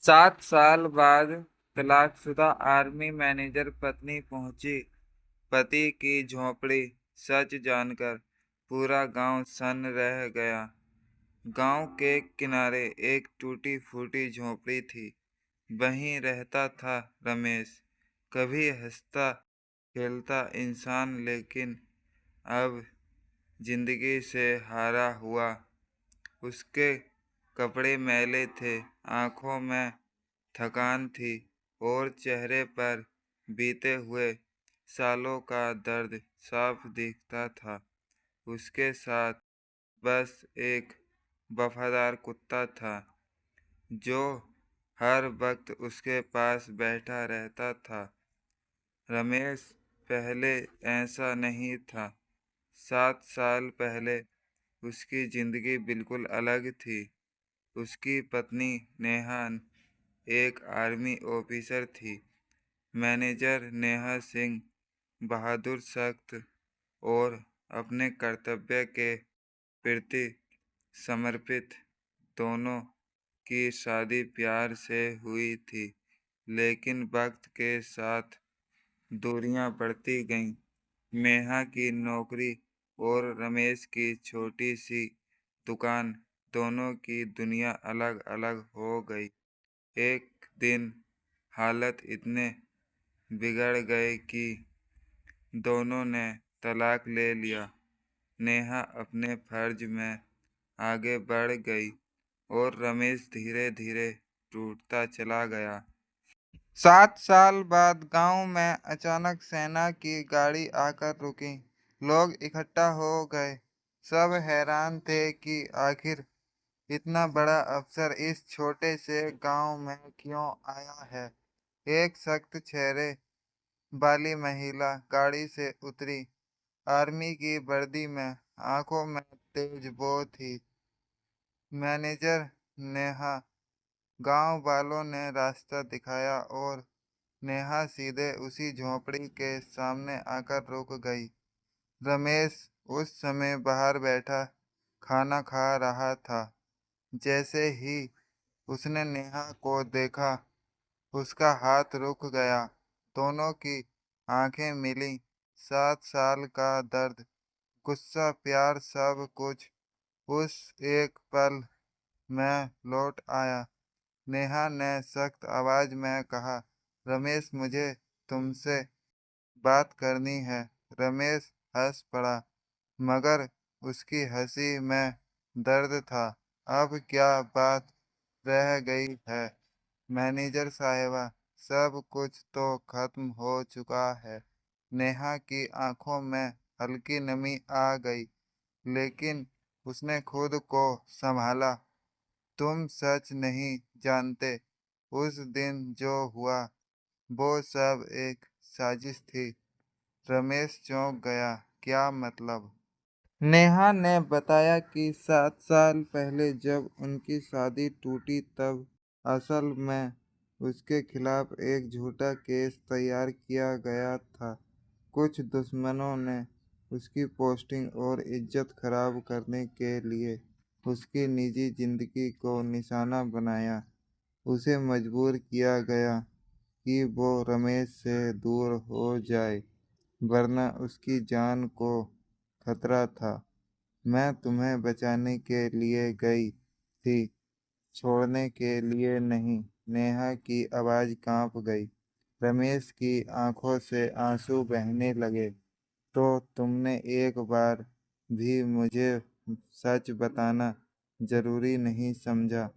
7 साल बाद तलाकशुदा आर्मी मैनेजर पत्नी पहुंची। पति की झोंपड़ी। सच जानकर पूरा गांव सन्न रह गया। गांव के किनारे एक टूटी फूटी झोंपड़ी थी। वहीं रहता था रमेश। कभी हंसता खेलता इंसान, लेकिन अब जिंदगी से हारा हुआ। उसके कपड़े मैले थे, आंखों में थकान थी और चेहरे पर बीते हुए सालों का दर्द साफ दिखता था। उसके साथ बस एक वफादार कुत्ता था जो हर वक्त उसके पास बैठा रहता था। रमेश पहले ऐसा नहीं था। 7 साल पहले उसकी जिंदगी बिल्कुल अलग थी। उसकी पत्नी नेहा एक आर्मी ऑफिसर थी। मैनेजर नेहा सिंह बहादुर, सख्त और अपने कर्तव्य के प्रति समर्पित। दोनों की शादी प्यार से हुई थी, लेकिन वक्त के साथ दूरियां बढ़ती गईं। नेहा की नौकरी और रमेश की छोटी सी दुकान, दोनों की दुनिया अलग अलग हो गई। एक दिन हालत इतने बिगड़ गए कि दोनों ने तलाक ले लिया। नेहा अपने फर्ज में आगे बढ़ गई और रमेश धीरे धीरे टूटता चला गया। 7 साल बाद गांव में अचानक सेना की गाड़ी आकर रुकी। लोग इकट्ठा हो गए। सब हैरान थे कि आखिर इतना बड़ा अफसर इस छोटे से गांव में क्यों आया है। एक सख्त चेहरे वाली महिला गाड़ी से उतरी, आर्मी की वर्दी में, आंखों में तेज वो थी मैनेजर नेहा। गांव वालों ने रास्ता दिखाया और नेहा सीधे उसी झोंपड़ी के सामने आकर रुक गई। रमेश उस समय बाहर बैठा खाना खा रहा था। जैसे ही उसने नेहा को देखा, उसका हाथ रुक गया। दोनों की आंखें मिली। 7 साल का दर्द, गुस्सा, प्यार, सब कुछ उस एक पल में लौट आया। नेहा ने सख्त आवाज में कहा, रमेश, मुझे तुमसे बात करनी है। रमेश हंस पड़ा, मगर उसकी हंसी में दर्द था। अब क्या बात रह गई है मैनेजर साहिबा? सब कुछ तो खत्म हो चुका है। नेहा की आंखों में हल्की नमी आ गई, लेकिन उसने खुद को संभाला। तुम सच नहीं जानते। उस दिन जो हुआ वो सब एक साजिश थी। रमेश चौंक गया। क्या मतलब? नेहा ने बताया कि 7 साल पहले जब उनकी शादी टूटी, तब असल में उसके खिलाफ एक झूठा केस तैयार किया गया था। कुछ दुश्मनों ने उसकी पोस्टिंग और इज्जत खराब करने के लिए उसकी निजी जिंदगी को निशाना बनाया। उसे मजबूर किया गया कि वो रमेश से दूर हो जाए, वरना उसकी जान को खतरा था। मैं तुम्हें बचाने के लिए गई थी, छोड़ने के लिए नहीं। नेहा की आवाज कांप गई। रमेश की आंखों से आंसू बहने लगे। तो तुमने एक बार भी मुझे सच बताना जरूरी नहीं समझा?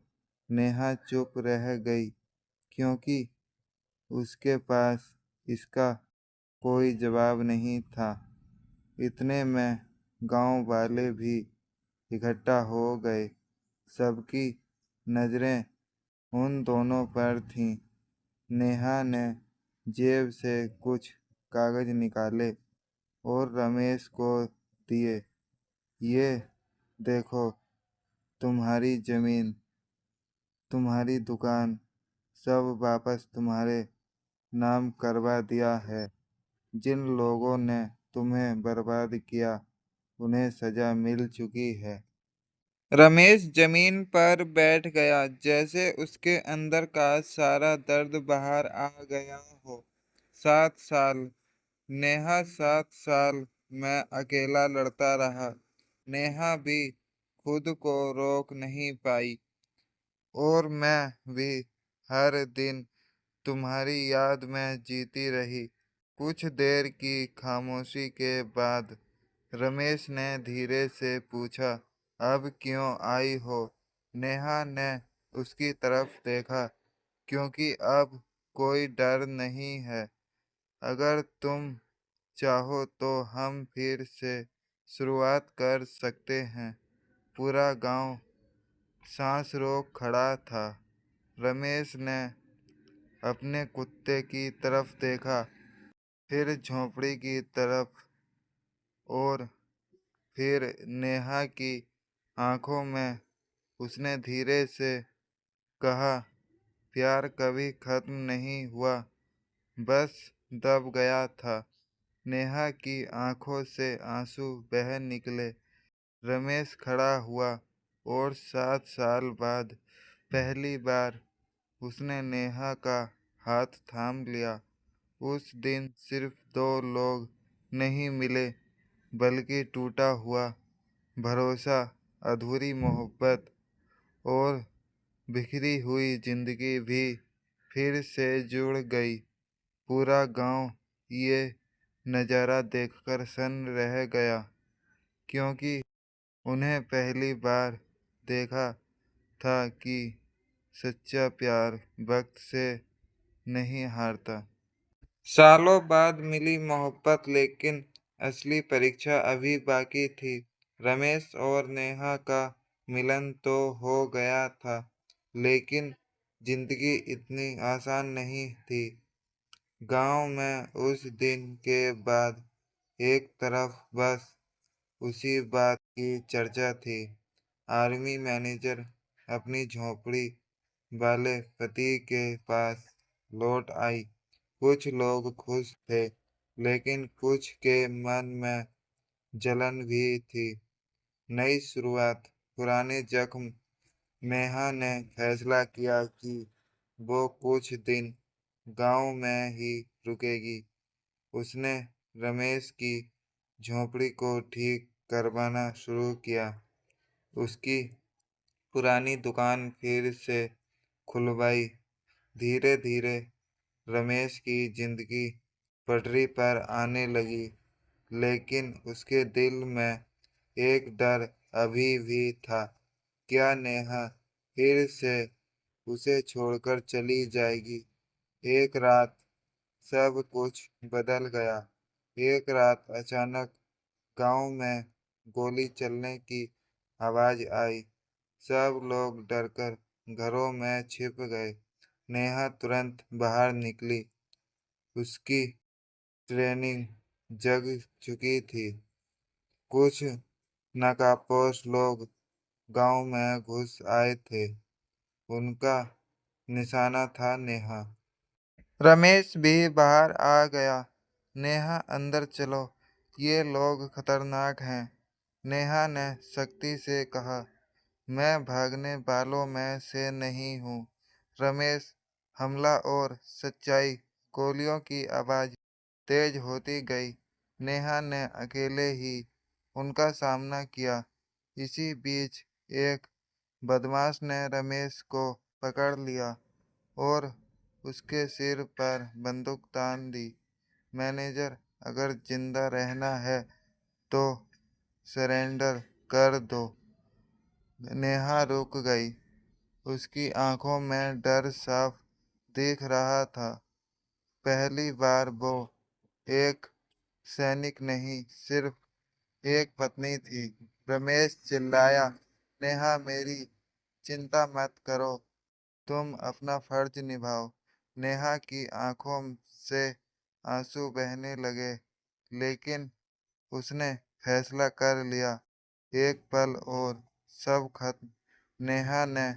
नेहा चुप रह गई, क्योंकि उसके पास इसका कोई जवाब नहीं था। इतने में गांव वाले भी इकट्ठा हो गए। सबकी नजरें उन दोनों पर थीं। नेहा ने जेब से कुछ कागज निकाले और रमेश को दिए। ये देखो, तुम्हारी जमीन, तुम्हारी दुकान, सब वापस तुम्हारे नाम करवा दिया है। जिन लोगों ने तुम्हें बर्बाद किया, उन्हें सजा मिल चुकी है। रमेश जमीन पर बैठ गया, जैसे उसके अंदर का सारा दर्द बाहर आ गया हो। 7 साल, नेहा 7 साल मैं अकेला लड़ता रहा। नेहा भी खुद को रोक नहीं पाई, और मैं भी हर दिन तुम्हारी याद में जीती रही। कुछ देर की खामोशी के बाद रमेश ने धीरे से पूछा, अब क्यों आई हो? नेहा ने उसकी तरफ देखा, क्योंकि अब कोई डर नहीं है। अगर तुम चाहो तो हम फिर से शुरुआत कर सकते हैं। पूरा गांव सांस रोक खड़ा था। रमेश ने अपने कुत्ते की तरफ देखा, फिर झोंपड़ी की तरफ, और फिर नेहा की आंखों में। उसने धीरे से कहा, प्यार कभी खत्म नहीं हुआ, बस दब गया था। नेहा की आंखों से आंसू बह निकले। रमेश खड़ा हुआ, और 7 साल बाद पहली बार उसने नेहा का हाथ थाम लिया। उस दिन सिर्फ दो लोग नहीं मिले, बल्कि टूटा हुआ भरोसा, अधूरी मोहब्बत, और बिखरी हुई जिंदगी भी फिर से जुड़ गई। पूरा गांव ये नज़ारा देखकर सन्न रह गया, क्योंकि उन्हें पहली बार देखा था कि सच्चा प्यार वक्त से नहीं हारता। सालों बाद मिली मोहब्बत, लेकिन असली परीक्षा अभी बाकी थी। रमेश और नेहा का मिलन तो हो गया था, लेकिन जिंदगी इतनी आसान नहीं थी। गांव में उस दिन के बाद एक तरफ बस उसी बात की चर्चा थी। आर्मी मैनेजर अपनी झोपड़ी वाले पति के पास लौट आई। कुछ लोग खुश थे, लेकिन कुछ के मन में जलन भी थी। नई शुरुआत, पुराने जख्म। नेहा ने फैसला किया कि वो कुछ दिन गांव में ही रुकेगी। उसने रमेश की झोपड़ी को ठीक करवाना शुरू किया, उसकी पुरानी दुकान फिर से खुलवाई। धीरे धीरे रमेश की जिंदगी पटरी पर आने लगी, लेकिन उसके दिल में एक डर अभी भी था। क्या नेहा फिर से उसे छोड़कर चली जाएगी? एक रात सब कुछ बदल गया। एक रात अचानक गांव में गोली चलने की आवाज आई। सब लोग डरकर घरों में छिप गए। नेहा तुरंत बाहर निकली। उसकी ट्रेनिंग जग चुकी थी। कुछ नाकापोश लोग गांव में घुस आए थे। उनका निशाना था नेहा। रमेश भी बाहर आ गया। नेहा, अंदर चलो, ये लोग खतरनाक हैं। नेहा ने सख्ती से कहा, मैं भागने वालों में से नहीं हूँ। रमेश, हमला और सच्चाई। गोलियों की आवाज़ तेज होती गई। नेहा ने अकेले ही उनका सामना किया। इसी बीच एक बदमाश ने रमेश को पकड़ लिया और उसके सिर पर बंदूक तान दी। मैनेजर, अगर जिंदा रहना है तो सरेंडर कर दो। नेहा रुक गई। उसकी आंखों में डर साफ दिख रहा था। पहली बार वो एक सैनिक नहीं, सिर्फ एक पत्नी थी। रमेश चिल्लाया, नेहा मेरी चिंता मत करो, तुम अपना फर्ज निभाओ। नेहा की आंखों से आंसू बहने लगे, लेकिन उसने फैसला कर लिया। एक पल और सब खत्म। नेहा ने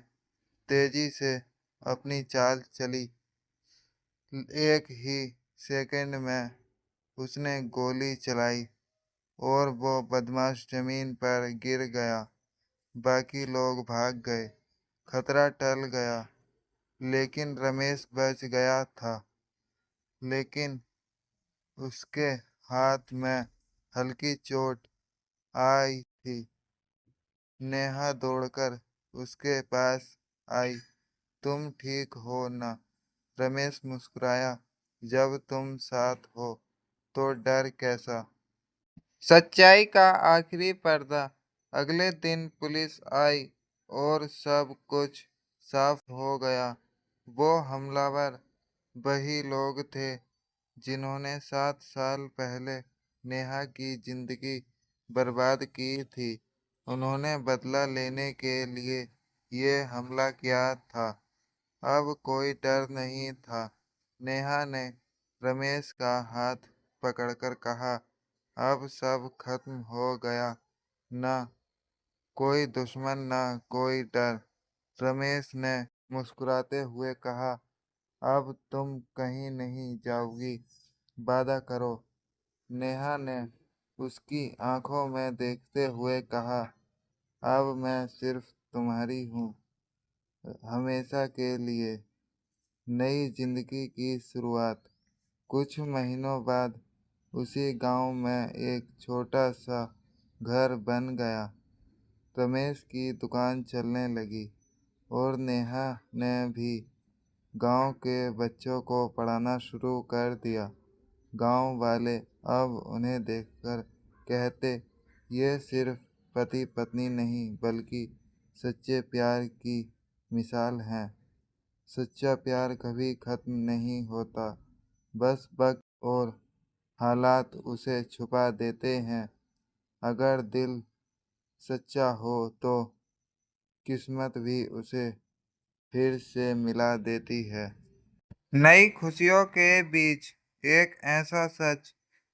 तेजी से अपनी चाल चली। एक ही सेकंड में उसने गोली चलाई और वो बदमाश जमीन पर गिर गया। बाकी लोग भाग गए। खतरा टल गया, लेकिन रमेश बच गया था। लेकिन उसके हाथ में हल्की चोट आई थी। नेहा दौड़कर उसके पास आई। तुम ठीक हो ना? रमेश मुस्कुराया। जब तुम साथ हो तो डर कैसा। सच्चाई का आखिरी पर्दा। अगले दिन पुलिस आई और सब कुछ साफ हो गया। वो हमलावर वही लोग थे जिन्होंने 7 साल पहले नेहा की जिंदगी बर्बाद की थी। उन्होंने बदला लेने के लिए ये हमला किया था। अब कोई डर नहीं था। नेहा ने रमेश का हाथ पकड़कर कहा, अब सब खत्म हो गया। ना कोई दुश्मन, ना कोई डर। रमेश ने मुस्कुराते हुए कहा, अब तुम कहीं नहीं जाओगी, वादा करो। नेहा ने उसकी आंखों में देखते हुए कहा, अब मैं सिर्फ तुम्हारी हूँ, हमेशा के लिए। नई जिंदगी की शुरुआत। कुछ महीनों बाद उसी गांव में एक छोटा सा घर बन गया। रमेश की दुकान चलने लगी और नेहा ने भी गांव के बच्चों को पढ़ाना शुरू कर दिया। गांव वाले अब उन्हें देखकर कहते, ये सिर्फ पति पत्नी नहीं बल्कि सच्चे प्यार की मिसाल है। सच्चा प्यार कभी खत्म नहीं होता, बस वक्त और हालात उसे छुपा देते हैं। अगर दिल सच्चा हो तो किस्मत भी उसे फिर से मिला देती है। नई खुशियों के बीच एक ऐसा सच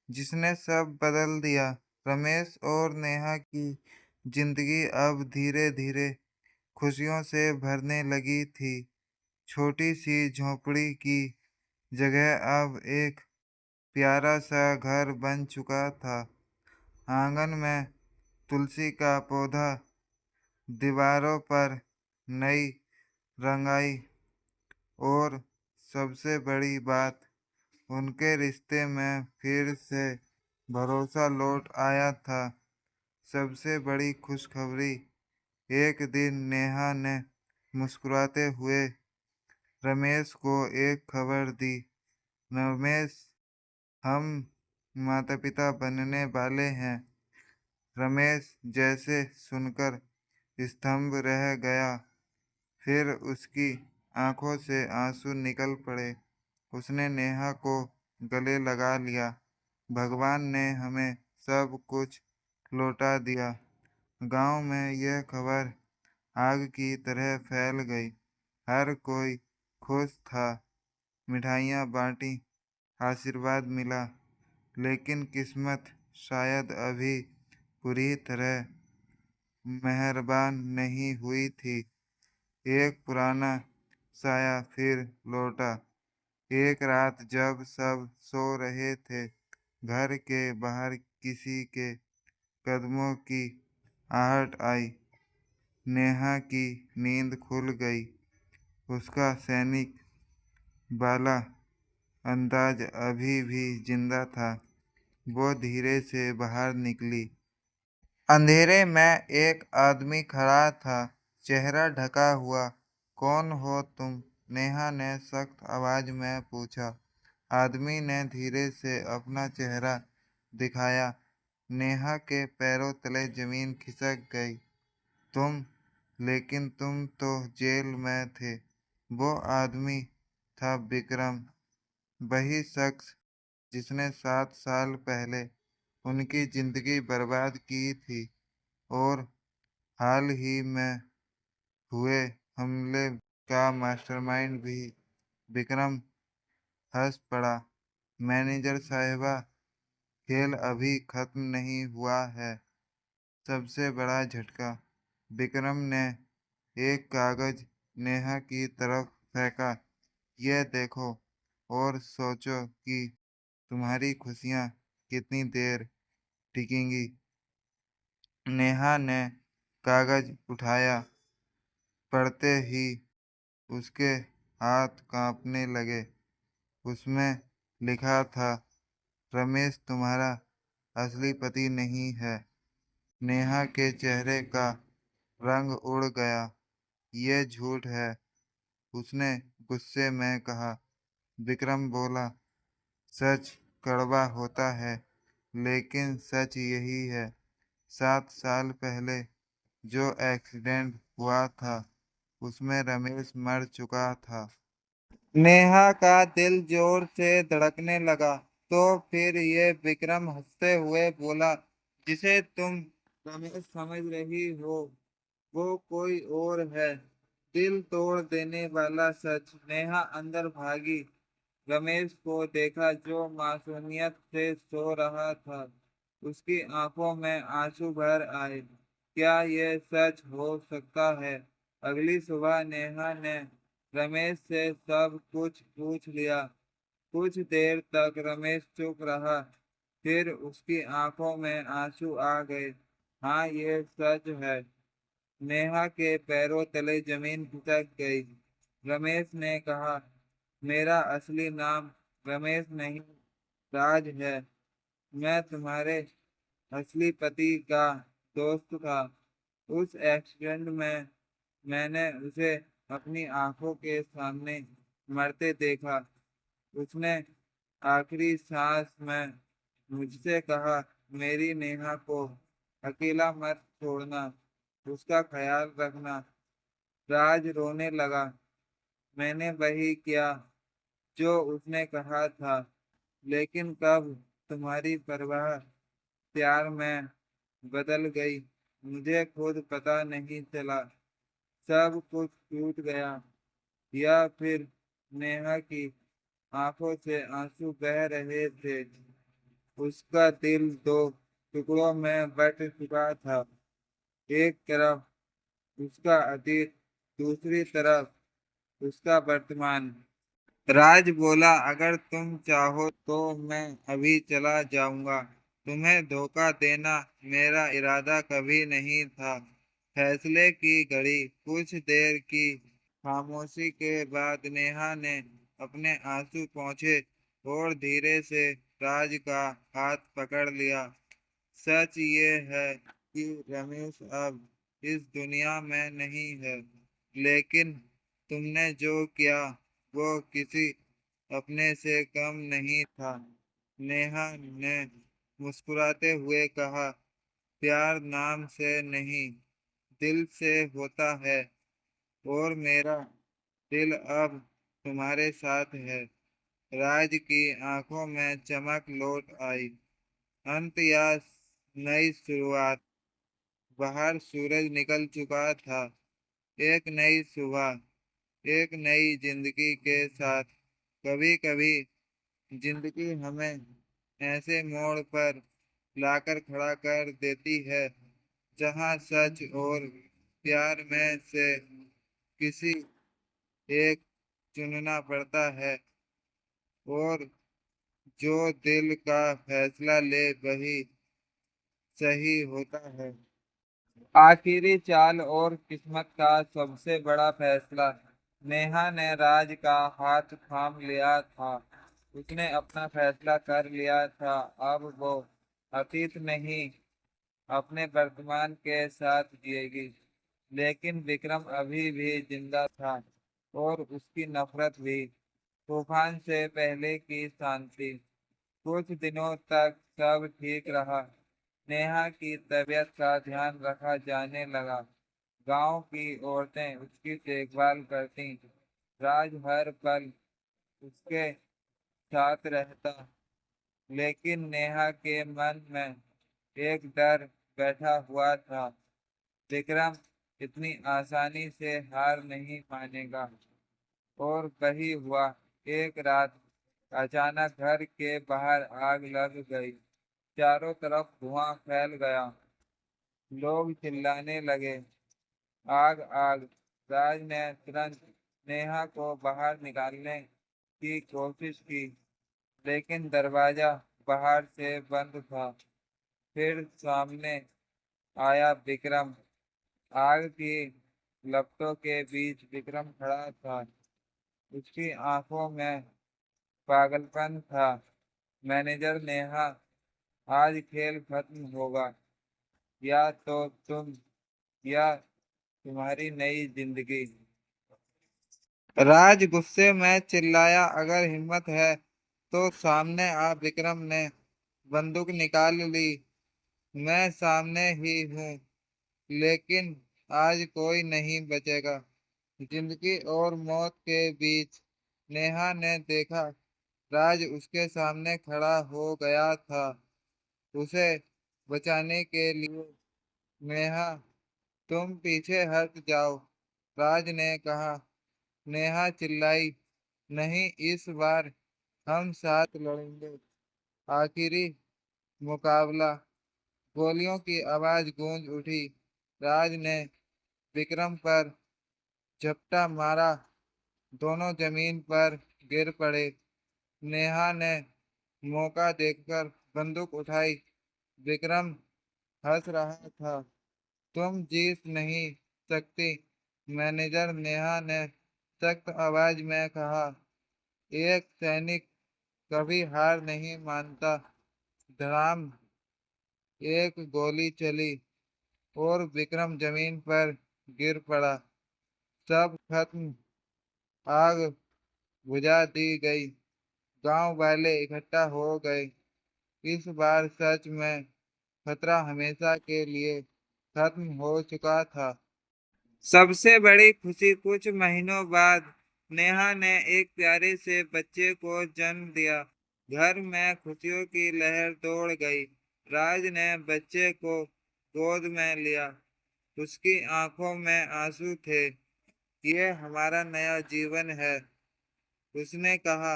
जिसने सब बदल दिया। रमेश और नेहा की जिंदगी अब धीरे धीरे खुशियों से भरने लगी थी। छोटी सी झोपड़ी की जगह अब एक प्यारा सा घर बन चुका था। आंगन में तुलसी का पौधा, दीवारों पर नई रंगाई और सबसे बड़ी बात, उनके रिश्ते में फिर से भरोसा लौट आया था। सबसे बड़ी खुशखबरी, एक दिन नेहा ने मुस्कुराते हुए रमेश को एक खबर दी। रमेश, हम माता पिता बनने वाले हैं। रमेश जैसे सुनकर स्तंभ रह गया। फिर उसकी आंखों से आंसू निकल पड़े। उसने नेहा को गले लगा लिया। भगवान ने हमें सब कुछ लौटा दिया। गांव में यह खबर आग की तरह फैल गई। हर कोई खुश था। मिठाइयाँ बांटी, आशीर्वाद मिला। लेकिन किस्मत शायद अभी पूरी तरह मेहरबान नहीं हुई थी। एक पुराना साया फिर लौटा। एक रात जब सब सो रहे थे, घर के बाहर किसी के कदमों की आहट आई। नेहा की नींद खुल गई। उसका सैनिक वाला अंदाज अभी भी जिंदा था। वो धीरे से बाहर निकली। अंधेरे में एक आदमी खड़ा था, चेहरा ढका हुआ। कौन हो तुम? नेहा ने सख्त आवाज में पूछा। आदमी ने धीरे से अपना चेहरा दिखाया। नेहा के पैरों तले जमीन खिसक गई। तुम? लेकिन तुम तो जेल में थे। वो आदमी था विक्रम, वही शख्स जिसने 7 साल पहले उनकी जिंदगी बर्बाद की थी। और हाल ही में हुए हमले का मास्टरमाइंड भी विक्रम। हंस पड़ा। मैनेजर साहिबा, खेल अभी खत्म नहीं हुआ है। सबसे बड़ा झटका। विक्रम ने एक कागज नेहा की तरफ फेंका। यह देखो और सोचो कि तुम्हारी खुशियाँ कितनी देर टिकेंगी। नेहा ने कागज उठाया। पढ़ते ही उसके हाथ कांपने लगे। उसमें लिखा था, रमेश तुम्हारा असली पति नहीं है। नेहा के चेहरे का रंग उड़ गया। ये झूठ है, उसने गुस्से में कहा। विक्रम बोला, सच कड़वा होता है, लेकिन सच यही है। 7 साल पहले जो एक्सीडेंट हुआ था, उसमें रमेश मर चुका था। नेहा का दिल जोर से धड़कने लगा। तो फिर ये विक्रम हंसते हुए बोला, जिसे तुम रमेश समझ रही हो वो कोई और है। दिल तोड़ देने वाला सच। नेहा अंदर भागी। रमेश को देखा जो मासूमियत से सो रहा था। उसकी आंखों में आंसू भर आए। क्या यह सच हो सकता है? अगली सुबह नेहा ने रमेश से सब कुछ पूछ लिया। कुछ देर तक रमेश चुप रहा। फिर उसकी आंखों में आंसू आ गए। हाँ, ये सच है। नेहा के पैरों तले जमीन खिसक गई। रमेश ने कहा, मेरा असली नाम रमेश नहीं, राज है। मैं तुम्हारे असली पति का दोस्त था। उस एक्सीडेंट में मैंने उसे अपनी आंखों के सामने मरते देखा। उसने आखिरी सांस में मुझसे कहा, मेरी नेहा को अकेला मत छोड़ना, उसका ख्याल रखना। राज रोने लगा। मैंने वही किया जो उसने कहा था, लेकिन कब तुम्हारी परवाह प्यार में बदल गई, मुझे खुद पता नहीं चला। सब कुछ टूट गया। या फिर नेहा की आंखों से आंसू बह रहे थे। उसका दिल दो टुकड़ों में बट चुका था। एक तरफ उसका अतीत, दूसरी तरफ उसका वर्तमान। राज बोला, अगर तुम चाहो तो मैं अभी चला जाऊंगा। तुम्हें धोखा देना मेरा इरादा कभी नहीं था। फैसले की घड़ी। कुछ देर की खामोशी के बाद नेहा ने अपने आंसू पोंछे और धीरे से राज का हाथ पकड़ लिया। सच ये है कि रमेश अब इस दुनिया में नहीं है, लेकिन तुमने जो किया वो किसी अपने से कम नहीं था। नेहा ने मुस्कुराते हुए कहा, प्यार नाम से नहीं, दिल से होता है। और मेरा दिल अब तुम्हारे साथ है। राज की आंखों में चमक लौट आई। अंत या नई शुरुआत। बाहर सूरज निकल चुका था। एक नई सुबह, एक नई जिंदगी के साथ। कभी कभी जिंदगी हमें ऐसे मोड़ पर लाकर खड़ा कर देती है जहां सच और प्यार में से किसी एक चुनना पड़ता है। और जो दिल का फैसला ले वही सही होता है। आखिरी चाल और किस्मत का सबसे बड़ा फैसला। नेहा ने राज का हाथ थाम लिया था। उसने अपना फैसला कर लिया था। अब वो अतीत नहीं, अपने वर्तमान के साथ जिएगी। लेकिन विक्रम अभी भी जिंदा था, और उसकी नफरत भी। तूफान से पहले की शांति। कुछ दिनों तक सब ठीक रहा। नेहा की तबीयत का ध्यान रखा जाने लगा। गांव की औरतें उसकी देखभाल करती। राज हर पल उसके साथ रहता। लेकिन नेहा के मन में एक डर बैठा हुआ था। विक्रम इतनी आसानी से हार नहीं मानेगा। और वही हुआ। एक रात अचानक घर के बाहर आग लग गई। चारों तरफ धुआं फैल गया। लोग चिल्लाने लगे, आग आग। राज ने तुरंत नेहा को बाहर निकालने की कोशिश की, लेकिन दरवाजा बाहर से बंद था। फिर सामने आया विक्रम। आग की लपटों के बीच विक्रम खड़ा था। उसकी आंखों में पागलपन था। मैनेजर नेहा, आज खेल खत्म होगा, या तो तुम या तुम्हारी नई जिंदगी। राज गुस्से में चिल्लाया, अगर हिम्मत है तो सामने आ। विक्रम ने बंदूक निकाल ली। मैं सामने ही हूँ, लेकिन आज कोई नहीं बचेगा। जिंदगी और मौत के बीच नेहा ने देखा, राज उसके सामने खड़ा हो गया था। उसे बचाने के लिए, नेहा तुम पीछे हट जाओ, राज ने कहा। नेहा चिल्लाई, नहीं, इस बार हम साथ लड़ेंगे। आखिरी मुकाबला। गोलियों की आवाज गूंज उठी। राज ने विक्रम पर झपटा मारा। दोनों जमीन पर गिर पड़े। नेहा ने मौका देखकर बंदूक उठाई। विक्रम हंस रहा था। तुम जीत नहीं सकती, मैनेजर नेहा ने सख्त आवाज में कहा। एक सैनिक कभी हार नहीं मानता। धड़ाम, एक गोली चली और विक्रम जमीन पर गिर पड़ा। सब खत्म। आग बुझा दी गई। गांव वाले इकट्ठा हो गए। इस बार सच में खतरा हमेशा के लिए खत्म हो चुका था। सबसे बड़ी खुशी, कुछ महीनों बाद नेहा ने एक प्यारे से बच्चे को जन्म दिया। घर में खुशियों की लहर दौड़ गई। राज ने बच्चे को गोद में लिया। उसकी आंखों में आंसू थे। ये हमारा नया जीवन है, उसने कहा।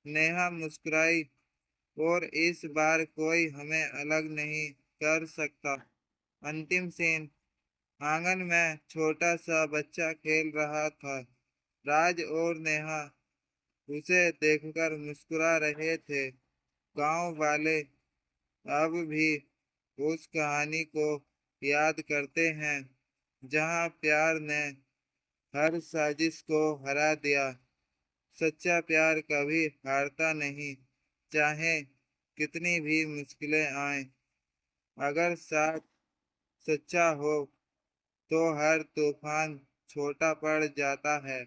नेहा मुस्कुराई, और इस बार कोई हमें अलग नहीं कर सकता। अंतिम सीन। आंगन में छोटा सा बच्चा खेल रहा था। राज और नेहा उसे देखकर मुस्कुरा रहे थे। गांव वाले अब भी उस कहानी को याद करते हैं, जहां प्यार ने हर साजिश को हरा दिया। सच्चा प्यार कभी हारता नहीं, चाहे कितनी भी मुश्किलें आए। अगर साथ सच्चा हो तो हर तूफान छोटा पड़ जाता है।